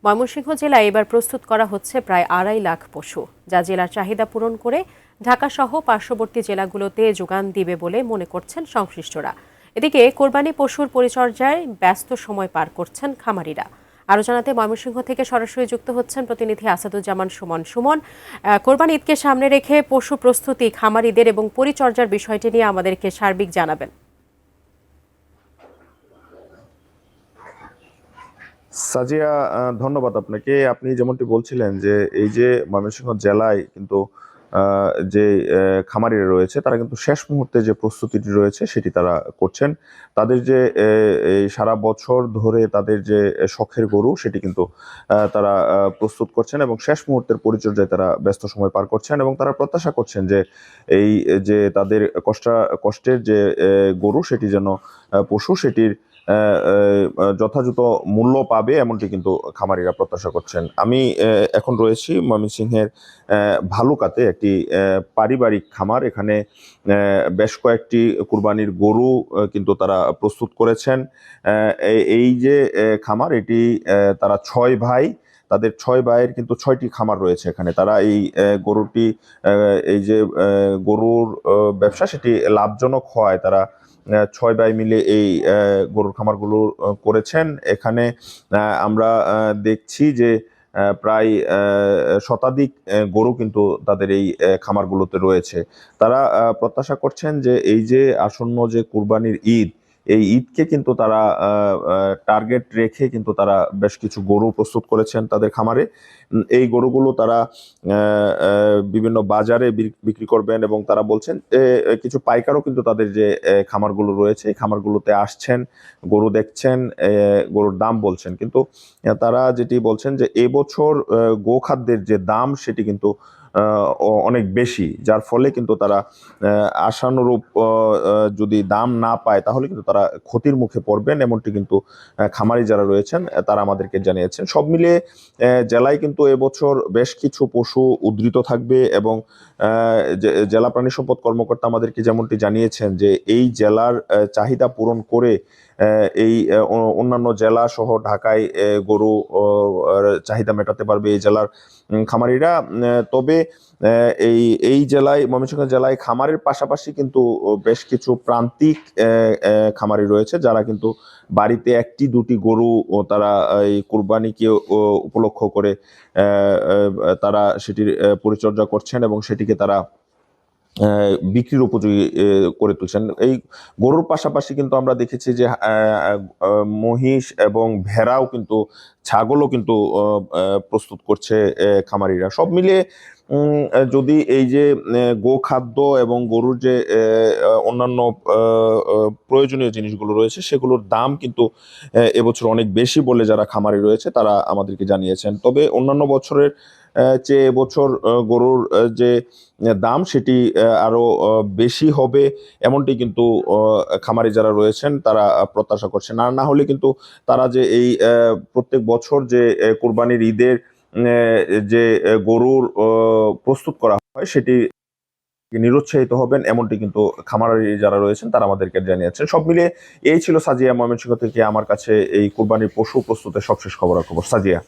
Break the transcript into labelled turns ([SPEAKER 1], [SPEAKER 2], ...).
[SPEAKER 1] ময়মনসিংহ জেলায় এবার প্রস্তুত করা হচ্ছে প্রায় 2.5 লাখ পশু, যা জেলার চাহিদা পূরণ করে ঢাকাসহ পার্শ্ববর্তী জেলাগুলোতে যোগান দিবে বলে মনে করছেন সংশ্লিষ্টরা। এদিকে কোরবানি পশুর পরিচর্যায় ব্যস্ত সময় পার করছেন খামারিরা। আরও জানাতে ময়মনসিংহ থেকে সরাসরি যুক্ত হচ্ছেন প্রতিনিধি আসাদুজ্জামান সুমন। কোরবানি ঈদকে সামনে রেখে পশু প্রস্তুতি, খামারিদের এবং পরিচর্যার বিষয়টি নিয়ে আমাদেরকে সার্বিক জানাবেন।
[SPEAKER 2] সাজিয়া, ধন্যবাদ আপনাকে। আপনি যেমনটি বলছিলেন যে এই যে ময়মনসিংহ জেলায় কিন্তু যে খামারিরা রয়েছে তারা কিন্তু শেষ মুহূর্তে যে প্রস্তুতিটি রয়েছে সেটি তারা করছেন। তাদের যে এই সারা বছর ধরে তাদের যে শখের গরু সেটি কিন্তু তারা প্রস্তুত করছেন এবং শেষ মুহূর্তের পরিচর্যায় তারা ব্যস্ত সময় পার করছেন এবং তারা প্রত্যাশা করছেন যে এই যে তাদের কষ্টের যে গরু সেটি যেন পশু সেটির যথাযথ মূল্য পাবে, এমনটি কিন্তু খামারিরা প্রত্যাশা করছেন। আমি এখন রয়েছি ময়মনসিংহের ভালুকাতে, একটি পারিবারিক খামার। এখানে বেশ কয়েকটি কুরবানির গরু কিন্তু তারা প্রস্তুত করেছেন। এই যে খামার, এটি তারা 6 ভাই, তাদের 6 ভাইয়ের কিন্তু 6টি খামার রয়েছে এখানে। তারা এই গরুটি এই যে গরুর ব্যবসা সেটি লাভজনক হওয়ায় তারা 6 ভাই মিলে এই গরুর খামারগুলো করেছেন। এখানে আমরা দেখছি যে প্রায় শতাধিক গরু কিন্তু তাদের এই খামারগুলোতে রয়েছে। তারা প্রত্যাশা করছেন যে এই যে আসন্ন যে কুরবানির ঈদ, এই ঈদকে কিন্তু তারা টার্গেট রেখে কিন্তু তারা বেশ কিছু গরু প্রস্তুত করেছেন তাদের খামারে। এই গরুগুলো তারা বিভিন্ন বাজারে বিক্রি করবেন এবং তারা বলছেন কিছু পাইকারও কিন্তু তাদের যে খামারগুলো রয়েছে এই খামারগুলোতে আসছেন, গরু দেখছেন, গরুর দাম বলছেন। কিন্তু তারা যেটি বলছেন যে এবছর গোখাদ্যের যে দাম সেটি কিন্তু অনেক বেশি, যার ফলে কিন্তু তারা আশানুরূপ যদি দাম না পায় তাহলে কিন্তু তারা ক্ষতির মুখে পড়বেন, এমনটি কিন্তু খামারি যারা রয়েছেন তারা আমাদেরকে জানিয়েছেন। সব মিলিয়ে জেলায় কিন্তু এবছর বেশ কিছু পশু উদ্ধৃত থাকবে এবং জেলা প্রাণী সম্পদ কর্মকর্তা আমাদেরকে যেমনটি জানিয়েছেন যে এই জেলার চাহিদা পূরণ করে এই অন্যান্য জেলা সহ ঢাকায় গরু চাহিদা মেটাতে পারবে এই জেলার খামারিরা। তবে এই জেলায়, ময়মনসিংহ জেলায় খামারের পাশাপাশি কিন্তু বেশ কিছু প্রান্তিক খামারি রয়েছে যারা কিন্তু বাড়িতে 1টি-2টি গরু তারা এই কুরবানিকে উপলক্ষ করে তারা সেটির পরিচর্যা করছেন এবং সেটিকে তারা বিক্রির উপযোগী করে তুলছেন। এই গরুর পাশাপাশি কিন্তু আমরা দেখেছি যে মহিষ এবং ভেড়াও কিন্তু, ছাগলও কিন্তু প্রস্তুত করছে খামারিরা। সব মিলিয়ে যদি এই যে গোখাদ্য এবং গরুর যে অন্যান্য প্রয়োজনীয় জিনিসগুলো রয়েছে সেগুলোর দাম কিন্তু এবছর অনেক বেশি বলে যারা খামারি রয়েছে তারা আমাদেরকে জানিয়েছেন। তবে অন্যান্য বছরের চেয়ে এবছর গরুর যে দাম সেটি আরো বেশি হবে, এমনটি কিন্তু খামারি যারা রয়েছেন তারা প্রত্যাশা করছেন। আর না হলে কিন্তু তারা যে এই প্রত্যেক বছর যে কুরবানির ঈদের যে গরুর প্রস্তুত করা হয় সেটি নিরুৎসাহিত হবেন, এমনটি কিন্তু খামারি যারা রয়েছেন তারা আমাদেরকে জানিয়েছেন। সব মিলিয়ে এই ছিল সাজিয়া, ময়মনসিংহ থেকে আমার কাছে এই কুরবানির পশু প্রস্তুতের সবশেষ খবরাখবর। সাজিয়া।